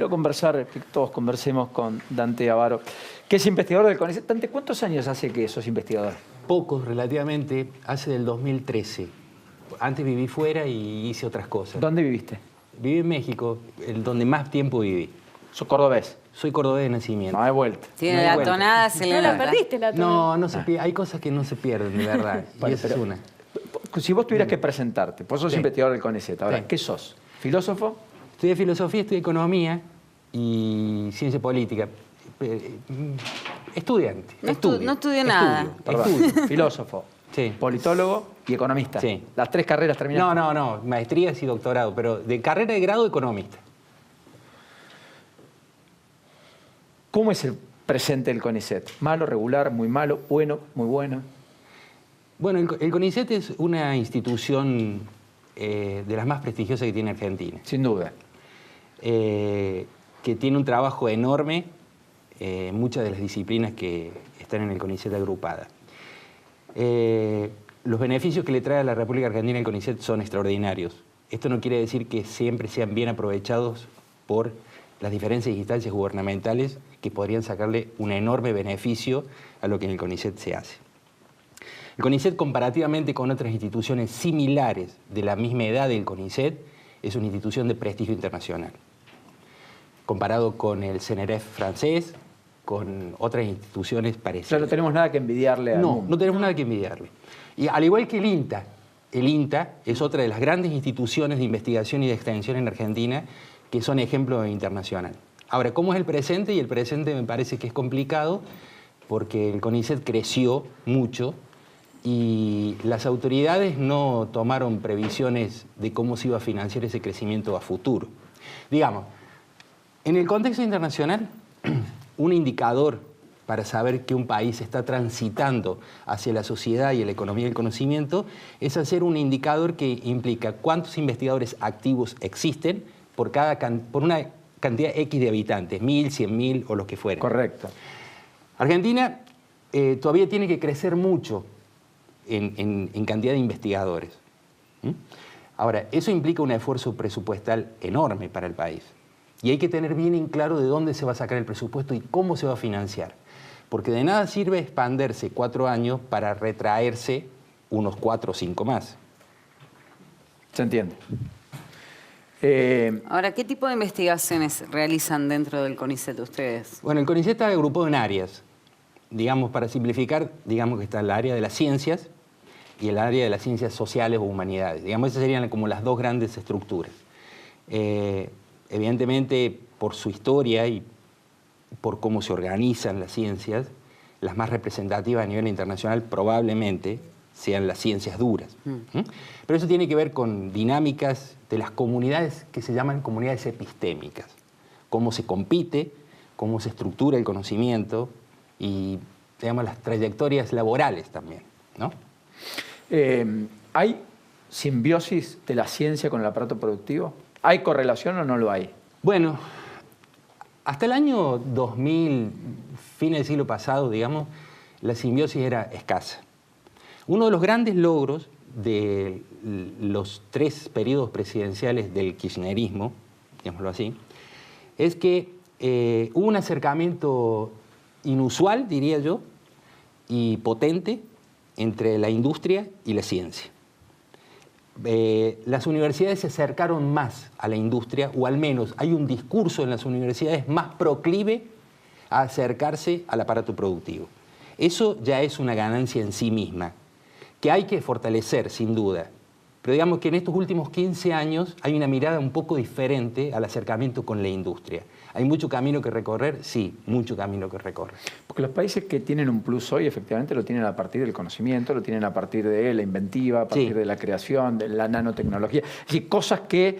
quiero conversar, que todos conversemos con Dante Avaro, que es investigador del CONICET. Dante, ¿cuántos años hace que sos investigador? Pocos, relativamente, hace del 2013. Antes viví fuera y hice otras cosas. ¿Dónde viviste? Viví en México, donde más tiempo viví. ¿Sos cordobés? Soy cordobés de nacimiento. No hay vuelta. Tiene No hay la vuelta. tonada, se le No la nota. perdiste la tonada. No se pierde. Hay cosas que no se pierden, de verdad. Vale, y esa es pero- una. Si vos tuvieras que presentarte, vos sos Sí. investigador del CONICET, ahora, Sí. ¿qué sos? ¿Filósofo? Estudié filosofía, estudié economía y ciencia política. Estudiante. No estudio, estudió nada. Perdón. Estudio. Filósofo, Sí. politólogo y economista. Sí. Las tres carreras terminadas. No, maestrías y doctorado, pero de carrera de grado economista. ¿Cómo es el presente del CONICET? ¿Malo, regular, muy malo, bueno, muy bueno? Bueno, el CONICET es una institución de las más prestigiosas que tiene Argentina, Sin duda. que tiene un trabajo enorme en muchas de las disciplinas que están en el CONICET agrupadas. Los beneficios que le trae a la República Argentina el CONICET son extraordinarios. Esto no quiere decir que siempre sean bien aprovechados por las diferentes instancias gubernamentales que podrían sacarle un enorme beneficio a lo que en el CONICET se hace. El CONICET, comparativamente con otras instituciones similares de la misma edad del CONICET, es una institución de prestigio internacional. Comparado con el CNRF francés, con otras instituciones O parecidas. sea, no tenemos nada que envidiarle al mundo. No tenemos nada que envidiarle. Y al igual que el INTA es otra de las grandes instituciones de investigación y de extensión en Argentina que son ejemplo internacional. Ahora, ¿cómo es el presente? Y el presente me parece que es complicado porque el CONICET creció mucho y las autoridades no tomaron previsiones de cómo se iba a financiar ese crecimiento a futuro. Digamos, en el contexto internacional, un indicador para saber que un país está transitando hacia la sociedad y la economía del conocimiento es hacer un indicador que implica cuántos investigadores activos existen por una cantidad X de habitantes, 1.000, 100.000 o los que fueren. Correcto. Argentina todavía tiene que crecer mucho en cantidad de investigadores. ¿Mm? Ahora, eso implica un esfuerzo presupuestal enorme para el país. Y hay que tener bien en claro de dónde se va a sacar el presupuesto y cómo se va a financiar. Porque de nada sirve expandirse 4 años para retraerse unos 4 o 5 más. ¿Se entiende? Ahora, ¿qué tipo de investigaciones realizan dentro del CONICET ustedes? Bueno, el CONICET está agrupado en áreas. Digamos, para simplificar, digamos que está el área de las ciencias y el área de las ciencias sociales o humanidades. Digamos, esas serían como las dos grandes estructuras. Evidentemente, por su historia y por cómo se organizan las ciencias, las más representativas a nivel internacional probablemente sean las ciencias duras. ¿Mm? Pero eso tiene que ver con dinámicas de las comunidades que se llaman comunidades epistémicas. Cómo se compite, cómo se estructura el conocimiento y, digamos, las trayectorias laborales también, ¿no? ¿Hay simbiosis de la ciencia con el aparato productivo? ¿Hay correlación o no lo hay? Bueno, hasta el año 2000, fines del siglo pasado, digamos, la simbiosis era escasa. Uno de los grandes logros de los 3 periodos presidenciales del kirchnerismo, digámoslo así, es que hubo un acercamiento inusual, diría yo, y potente entre la industria y la ciencia. Las universidades se acercaron más a la industria, o al menos hay un discurso en las universidades más proclive a acercarse al aparato productivo. Eso ya es una ganancia en sí misma, que hay que fortalecer, sin duda. Pero digamos que en estos últimos 15 años hay una mirada un poco diferente al acercamiento con la industria. ¿Hay mucho camino que recorrer? Sí, mucho camino que recorrer. Porque los países que tienen un plus hoy efectivamente lo tienen a partir del conocimiento, lo tienen a partir de la inventiva, a partir de la creación, de la nanotecnología. Es decir, cosas que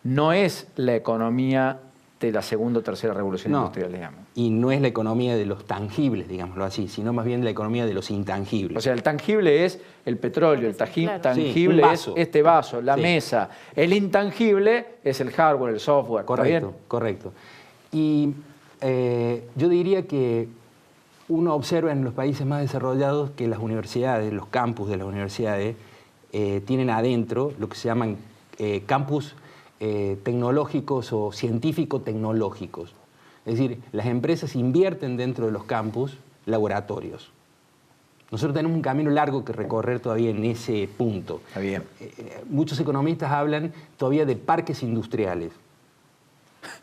no es la economía de la segunda o tercera revolución industrial, digamos. Y no es la economía de los tangibles, digámoslo así, sino más bien la economía de los intangibles. O sea, el tangible es el petróleo, el Claro. tangible Sí, un es vaso. este vaso, la Sí. mesa. El intangible es el hardware, el software. ¿Está Correcto, bien? correcto. Y yo diría que uno observa en los países más desarrollados que las universidades, los campus de las universidades, tienen adentro lo que se llaman campus tecnológicos o científico-tecnológicos. Es decir, las empresas invierten dentro de los campus laboratorios. Nosotros tenemos un camino largo que recorrer todavía en ese punto. Está bien. Muchos economistas hablan todavía de parques industriales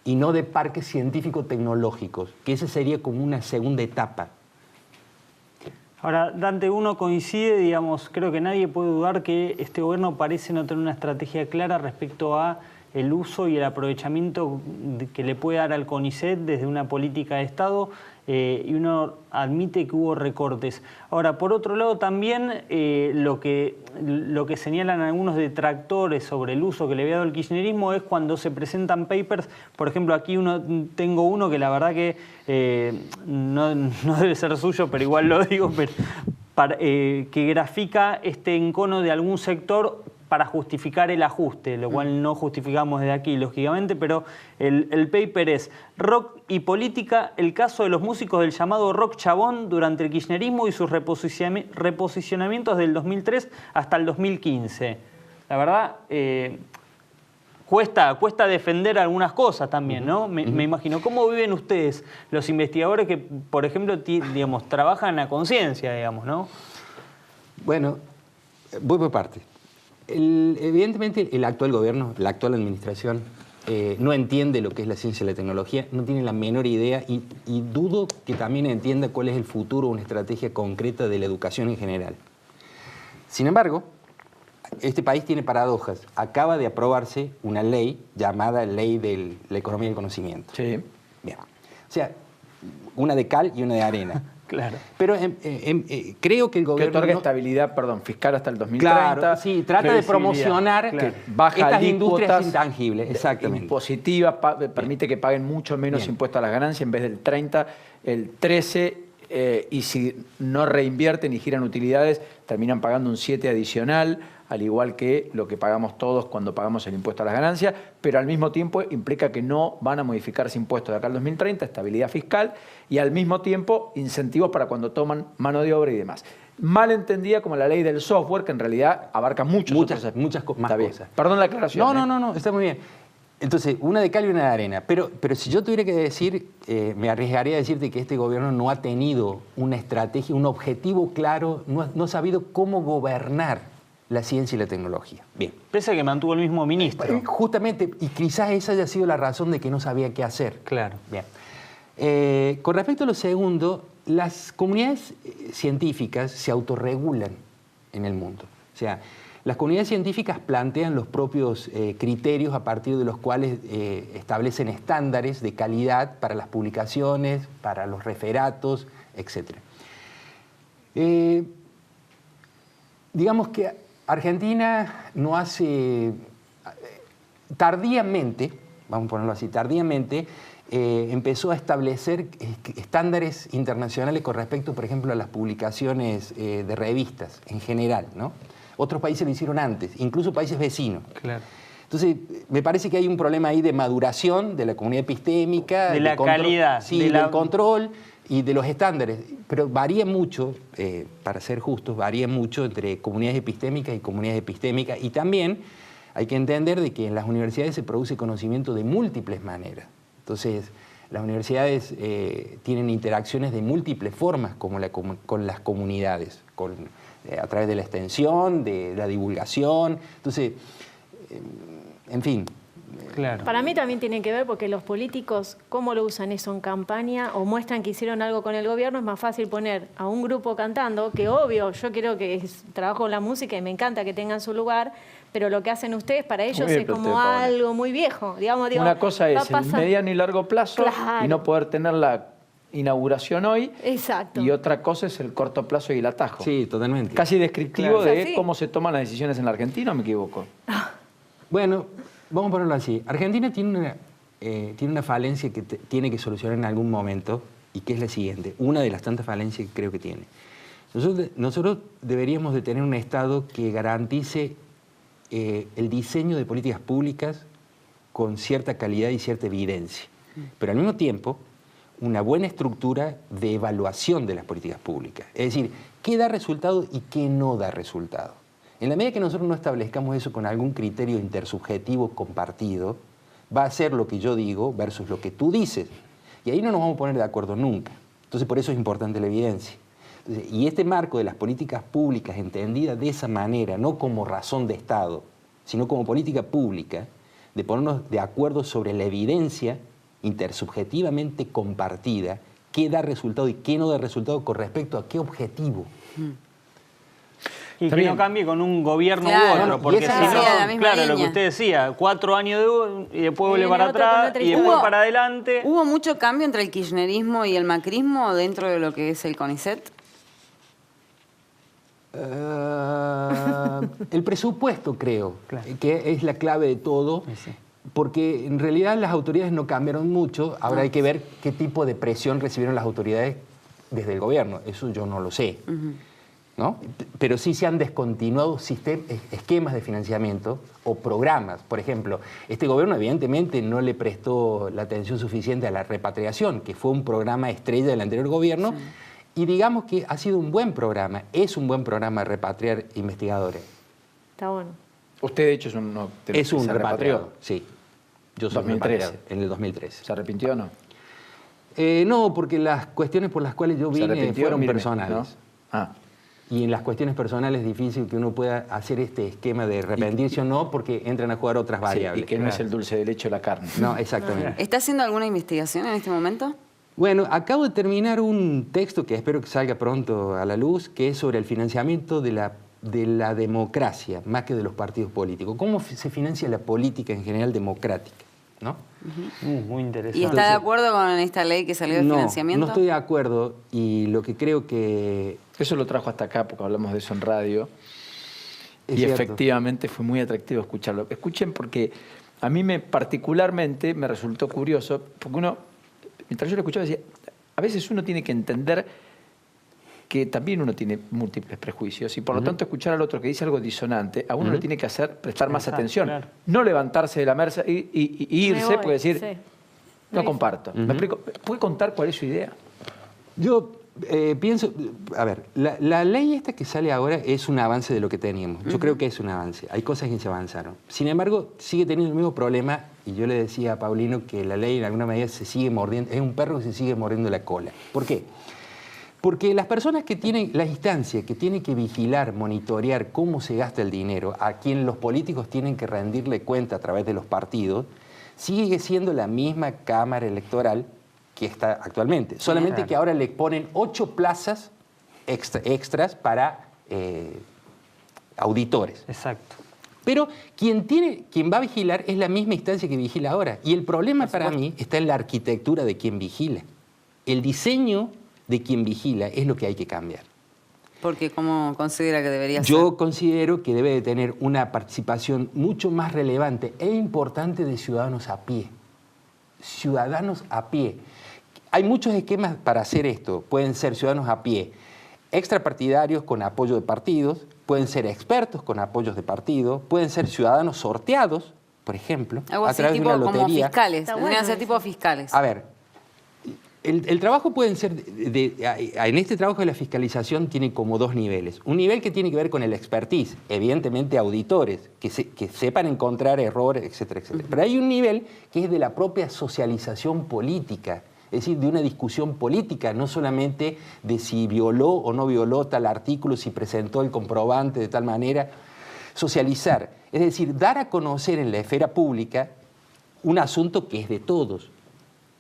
y no de parques científico-tecnológicos, que esa sería como una segunda etapa. Ahora, Dante, uno coincide, digamos, creo que nadie puede dudar que este gobierno parece no tener una estrategia clara respecto a el uso y el aprovechamiento que le puede dar al CONICET desde una política de Estado, y uno admite que hubo recortes. Ahora, por otro lado, también lo que señalan algunos detractores sobre el uso que le había dado el kirchnerismo es cuando se presentan papers. Por ejemplo, aquí tengo uno que la verdad que no debe ser suyo, pero igual lo digo, que grafica este encono de algún sector para justificar el ajuste, lo cual no justificamos desde aquí, lógicamente, pero el paper es Rock y Política, el caso de los músicos del llamado rock chabón durante el kirchnerismo y sus reposicionamientos del 2003 hasta el 2015. La verdad, cuesta defender algunas cosas también, ¿no? Me imagino. ¿Cómo viven ustedes, los investigadores que, por ejemplo, digamos, trabajan a conciencia, digamos, ¿no? Bueno, voy por parte. Evidentemente el actual gobierno, la actual administración, no entiende lo que es la ciencia y la tecnología, no tiene la menor idea y dudo que también entienda cuál es el futuro o una estrategia concreta de la educación en general. Sin embargo, este país tiene paradojas. Acaba de aprobarse una ley llamada Ley de la Economía del Conocimiento. Sí. Bien. O sea, una de cal y una de arena. Claro. Pero creo que el Que gobierno... otorga estabilidad, fiscal hasta el 2030. Claro, sí, trata de promocionar que baja estas industrias alícuotas intangibles, exactamente. Impositivas, permite que paguen mucho menos impuestos a las ganancias, en vez del 30, el 13, y si no reinvierten y giran utilidades, terminan pagando un 7 adicional, al igual que lo que pagamos todos cuando pagamos el impuesto a las ganancias, pero al mismo tiempo implica que no van a modificarse impuestos de acá al 2030, estabilidad fiscal, y al mismo tiempo incentivos para cuando toman mano de obra y demás. Mal entendida como la ley del software, que en realidad abarca muchas más cosas. Perdón la aclaración. No, está muy bien. Entonces, una de cal y una de arena. Pero si yo tuviera que decir, me arriesgaría a decirte que este gobierno no ha tenido una estrategia, un objetivo claro, no ha sabido cómo gobernar la ciencia y la tecnología. Bien. Pese a que mantuvo el mismo ministro. Justamente, y quizás esa haya sido la razón de que no sabía qué hacer. Claro. Bien. Con respecto a lo segundo, las comunidades científicas se autorregulan en el mundo. O sea, las comunidades científicas plantean los propios criterios a partir de los cuales establecen estándares de calidad para las publicaciones, para los referatos, etc. Digamos que Argentina no hace, tardíamente, vamos a ponerlo así, tardíamente, empezó a establecer estándares internacionales con respecto, por ejemplo, a las publicaciones de revistas en general, ¿no? Otros países lo hicieron antes, incluso países vecinos. Claro. Entonces, me parece que hay un problema ahí de maduración de la comunidad epistémica. De la calidad. Sí, del control y de los estándares. Pero varía mucho, para ser justos, varía mucho entre comunidades epistémicas y comunidades epistémicas. Y también hay que entender de que en las universidades se produce conocimiento de múltiples maneras. Entonces, las universidades tienen interacciones de múltiples formas con las comunidades, a través de la extensión, de la divulgación. Entonces, en fin. Claro. Para mí también tiene que ver porque los políticos, cómo lo usan eso en campaña o muestran que hicieron algo con el gobierno, es más fácil poner a un grupo cantando, que obvio, yo quiero que trabajo en la música y me encanta que tengan su lugar, pero lo que hacen ustedes para ellos es como algo muy viejo. Digamos, una cosa es el mediano y largo plazo, claro, y no poder tener la inauguración hoy. Exacto. Y otra cosa es el corto plazo y el atajo. Sí, totalmente. Casi descriptivo, claro, de cómo se toman las decisiones en la Argentina, ¿o me equivoco? Bueno, vamos a ponerlo así. Argentina tiene una falencia que tiene que solucionar en algún momento, y que es la siguiente. Una de las tantas falencias que creo que tiene. Nosotros deberíamos de tener un Estado que garantice el diseño de políticas públicas con cierta calidad y cierta evidencia. Pero al mismo tiempo, una buena estructura de evaluación de las políticas públicas. Es decir, qué da resultado y qué no da resultado. En la medida que nosotros no establezcamos eso con algún criterio intersubjetivo compartido, va a ser lo que yo digo versus lo que tú dices. Y ahí no nos vamos a poner de acuerdo nunca. Entonces, por eso es importante la evidencia. Entonces, y este marco de las políticas públicas, entendida de esa manera, no como razón de Estado, sino como política pública, de ponernos de acuerdo sobre la evidencia intersubjetivamente compartida, qué da resultado y qué no da resultado con respecto a qué objetivo. Y que no cambie con un gobierno Claro, u otro, porque si esa no, sería la misma claro, lo que línea. usted decía, 4 años y después vuelve Viene para otro con atrás otra y después historia. para adelante. ¿Hubo mucho cambio entre el kirchnerismo y el macrismo dentro de lo que es el CONICET? El presupuesto, creo, Claro. que es la clave de todo, Sí. porque en realidad las autoridades no cambiaron mucho. Ahora hay que ver qué tipo de presión recibieron las autoridades desde el gobierno. Eso yo no lo sé. ¿No? Pero sí se han descontinuado esquemas de financiamiento o programas. Por ejemplo, este gobierno evidentemente no le prestó la atención suficiente a la repatriación, que fue un programa estrella del anterior gobierno, y digamos que ha sido un buen programa, es un buen programa repatriar investigadores. Está bueno. Usted, de hecho, es uno de los Es que un se repatriado, sí. Yo soy 2013. repatriado en el 2013. ¿Se arrepintió o no? No, porque las cuestiones por las cuales yo ¿Se vine arrepintió? fueron Míreme, personales. ¿no? Ah. Y en las cuestiones personales es difícil que uno pueda hacer este esquema de arrepentirse o no, porque entran a jugar otras Sí, variables. y que no es el dulce de leche o la carne. No, exactamente. ¿Está haciendo alguna investigación en este momento? Bueno, acabo de terminar un texto que espero que salga pronto a la luz, que es sobre el financiamiento de la democracia, más que de los partidos políticos. ¿Cómo se financia la política en general democrática? ¿No? Muy interesante. ¿Y está de acuerdo con esta ley que salió de financiamiento? No estoy de acuerdo, y lo que creo que... Eso lo trajo hasta acá porque hablamos de eso en radio. Es y cierto. efectivamente fue muy atractivo escucharlo. Escuchen, porque a mí particularmente me resultó curioso, porque uno, mientras yo lo escuchaba, decía, a veces uno tiene que entender que también uno tiene múltiples prejuicios y por lo tanto escuchar al otro que dice algo disonante, a uno le tiene que hacer prestar más Exacto, atención. claro. No levantarse de la mesa y Me irse, voy, porque decir, sí. no Sí. comparto. ¿Me explico? ¿Puede contar cuál es su idea? Yo pienso, a ver, la ley esta que sale ahora es un avance de lo que teníamos. Yo creo que es un avance. Hay cosas que se avanzaron. Sin embargo, sigue teniendo el mismo problema, y yo le decía a Paulino que la ley en alguna medida se sigue mordiendo, es un perro que se sigue mordiendo la cola. ¿Por qué? Porque las personas que tienen, las instancias que tienen que vigilar, monitorear cómo se gasta el dinero, a quien los políticos tienen que rendirle cuenta a través de los partidos, sigue siendo la misma Cámara Electoral que está actualmente. Solamente Claro. que ahora le ponen 8 plazas extras para auditores. Exacto. Pero quien va a vigilar es la misma instancia que vigila ahora. Y el problema para mí está en la arquitectura de quien vigila. El diseño de quien vigila es lo que hay que cambiar. Porque ¿cómo considera que debería ser? Yo considero que debe de tener una participación mucho más relevante e importante de ciudadanos a pie. Ciudadanos a pie. Hay muchos esquemas para hacer esto. Pueden ser ciudadanos a pie, extrapartidarios con apoyo de partidos, pueden ser expertos con apoyos de partidos, pueden ser ciudadanos sorteados, por ejemplo, Algo a así través de tipo una como lotería. fiscales. Está Tendrían que bueno ser tipo eso. fiscales. A ver, el trabajo pueden ser, en este trabajo de la fiscalización tiene como 2 niveles. Un nivel que tiene que ver con el expertise, evidentemente auditores, que sepan encontrar errores, etcétera, etcétera. Pero hay un nivel que es de la propia socialización política, es decir, de una discusión política, no solamente de si violó o no violó tal artículo, si presentó el comprobante de tal manera. Socializar, es decir, dar a conocer en la esfera pública un asunto que es de todos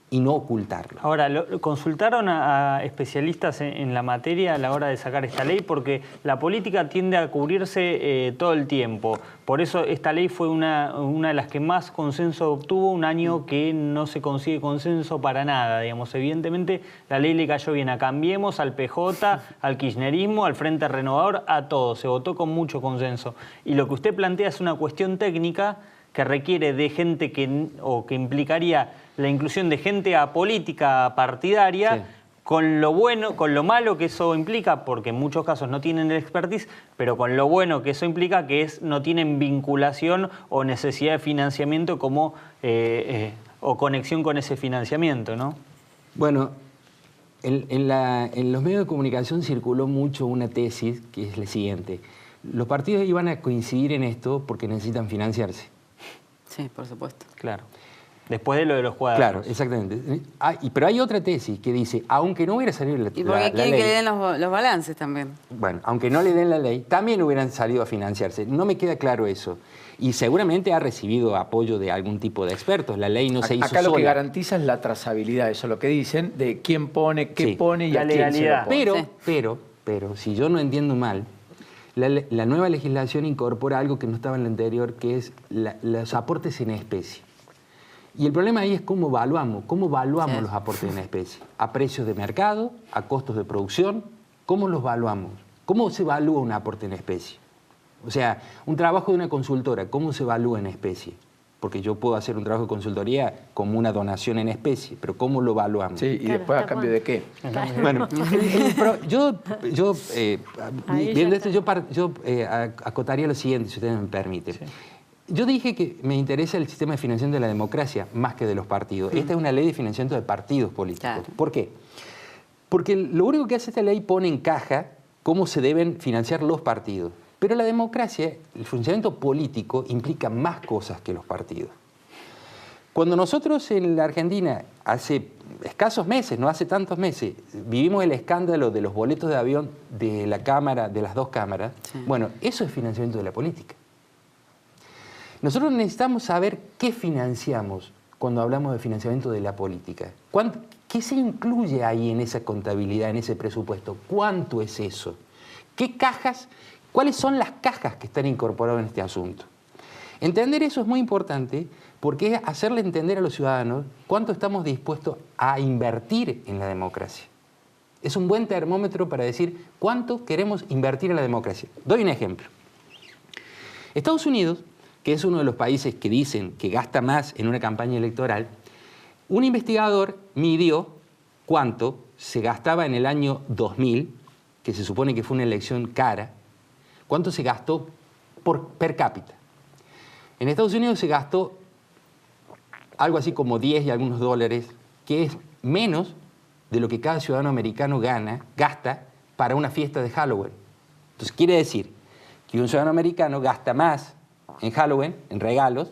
y no ocultarlo. Ahora, ¿consultaron a especialistas en la materia a la hora de sacar esta ley? Porque la política tiende a cubrirse todo el tiempo. Por eso esta ley fue una de las que más consenso obtuvo, un año que no se consigue consenso para nada. Digamos. Evidentemente, la ley le cayó bien a Cambiemos, al PJ, al kirchnerismo, al Frente Renovador, a todos. Se votó con mucho consenso. Y lo que usted plantea es una cuestión técnica que requiere de gente que implicaría la inclusión de gente apolítica partidaria, Sí. con lo bueno, con lo malo que eso implica, porque en muchos casos no tienen el expertise, pero con lo bueno que eso implica, que no tienen vinculación o necesidad de financiamiento como o conexión con ese financiamiento, ¿no? Bueno, en los medios de comunicación circuló mucho una tesis que es la siguiente. Los partidos iban a coincidir en esto porque necesitan financiarse. Sí, por supuesto. Claro. Después de lo de los cuadros. Claro, exactamente. Pero hay otra tesis que dice, aunque no hubiera salido la Y porque la quieren ley, que le den los balances también. bueno, aunque no le den la ley, también hubieran salido a financiarse. No me queda claro eso. Y seguramente ha recibido apoyo de algún tipo de expertos. La ley no se hizo Acá lo que sola. garantiza es la trazabilidad, eso es lo que dicen, de quién pone, qué Sí. pone y La a quién se lo legalidad. pone. Pero, si yo no entiendo mal, la nueva legislación incorpora algo que no estaba en la anterior, que es los aportes en especie. Y el problema ahí es cómo evaluamos Sí. los aportes en especie. A precios de mercado, a costos de producción, ¿cómo los evaluamos? ¿Cómo se evalúa un aporte en especie? O sea, un trabajo de una consultora, ¿cómo se evalúa en especie? Porque yo puedo hacer un trabajo de consultoría como una donación en especie, pero ¿cómo lo evaluamos? Sí, y Claro, después a ¿hasta cambio de qué. Bueno, Ahí viendo ya esto, yo acotaría lo siguiente, si ustedes me permiten. Yo dije que me interesa el sistema de financiación de la democracia más que de los partidos. Esta es una ley de financiamiento de partidos políticos. Claro. ¿Por qué? Porque lo único que hace esta ley pone en caja cómo se deben financiar los partidos. Pero la democracia, el funcionamiento político, implica más cosas que los partidos. Cuando nosotros en la Argentina, hace escasos meses, no hace tantos meses, vivimos el escándalo de los boletos de avión de la Cámara, de las dos cámaras, bueno, eso es financiamiento de la política. Nosotros necesitamos saber qué financiamos cuando hablamos de financiamiento de la política. ¿Qué se incluye ahí en esa contabilidad, en ese presupuesto? ¿Cuánto es eso? ¿Qué cajas? ¿Cuáles son las cajas que están incorporadas en este asunto? Entender eso es muy importante porque es hacerle entender a los ciudadanos cuánto estamos dispuestos a invertir en la democracia. Es un buen termómetro para decir cuánto queremos invertir en la democracia. Doy un ejemplo. Estados Unidos, que es uno de los países que dicen que gasta más en una campaña electoral, un investigador midió cuánto se gastaba en el año 2000, que se supone que fue una elección cara, cuánto se gastó per cápita. En Estados Unidos se gastó algo así como 10 y algunos dólares, que es menos de lo que cada ciudadano americano gasta para una fiesta de Halloween. Entonces quiere decir que un ciudadano americano gasta más en Halloween, en regalos,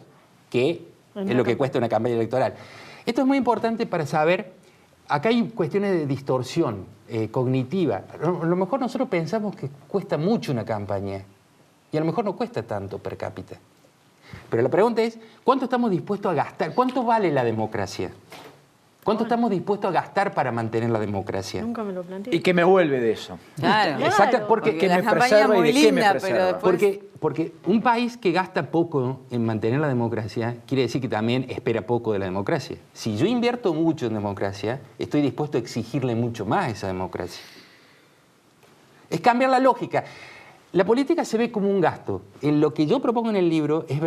que en lo que cuesta una campaña electoral. Esto es muy importante para saber, acá hay cuestiones de distorsión cognitiva. A lo mejor nosotros pensamos que cuesta mucho una campaña y a lo mejor no cuesta tanto per cápita. Pero la pregunta es, ¿cuánto estamos dispuestos a gastar? ¿Cuánto vale la democracia? ¿Cuánto estamos dispuestos a gastar para mantener la democracia? Nunca me lo planteé. ¿Y qué me vuelve de eso? Claro. Exacto, porque ¿Qué la me campaña preserva es y muy de qué me linda, preserva? pero después... Porque un país que gasta poco en mantener la democracia quiere decir que también espera poco de la democracia. Si yo invierto mucho en democracia, estoy dispuesto a exigirle mucho más a esa democracia. Es cambiar la lógica. La política se ve como un gasto. Lo que yo propongo en el libro es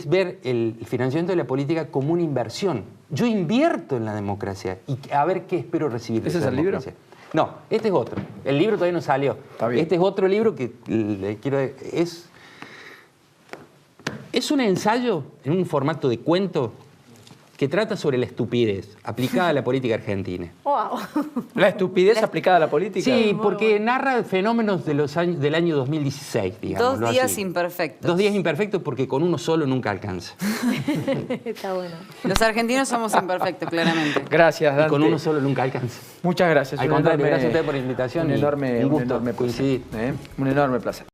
ver el financiamiento de la política como una inversión. Yo invierto en la democracia y a ver qué espero recibir de ¿Ese esa es el libro? democracia. No, este es otro. El libro todavía no salió. Está bien. Este es otro libro que le quiero... Es un ensayo en un formato de cuento que trata sobre la estupidez aplicada a la política argentina. ¡Wow! ¿La estupidez aplicada a la política? Sí, porque narra fenómenos del año 2016, digamos. 2 días imperfectos. 2 días imperfectos porque con uno solo nunca alcanza. Está bueno. Los argentinos somos imperfectos, claramente. Gracias, Dante. Y con uno solo nunca alcanza. Muchas gracias. Al Un contrario, enorme- gracias a usted por la invitación Un y enorme, un gusto placer, coincidir. Un enorme placer.